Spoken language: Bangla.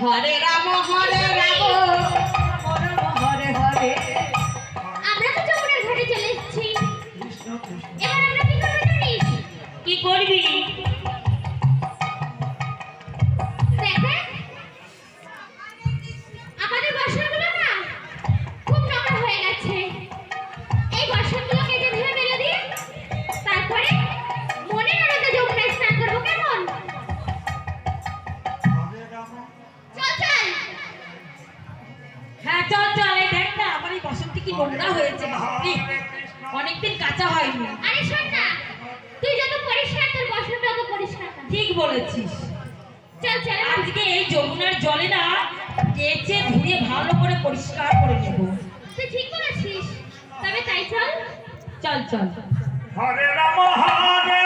হরে রাম হরে হরে। আমরা তো যমুনার ঘাটে চলে এসেছি। এবার আমরা কি করব জানিস? কি করবি? দেখ আমাদের বাসনগুলো না খুব নোংরা হয়ে গেছে। এই বাসনগুলোকে যে ধুয়ে মেলে দিই, তারপরে মনের আনন্দে যমুনায় স্নান করবো, কেমন? চল চল। হ্যাঁ চল চল। এই দেখ না আমার এই বাসনটি কি নোংরা হয়েছে, বাপরে অনেকদিন কাঁচা হয়নি। আরে শোন না, তুই যত পরিষ্কার তোর বাসন তত পরিষ্কার। ঠিক বলেছিস। চল চল আজকে এই যমুনার জলে না কেচে ধুয়ে ভালো করে পরিষ্কার করে নেব। তুই ঠিক বলেছিস, তবে তাই চল। চল চল। হরে রাম হরে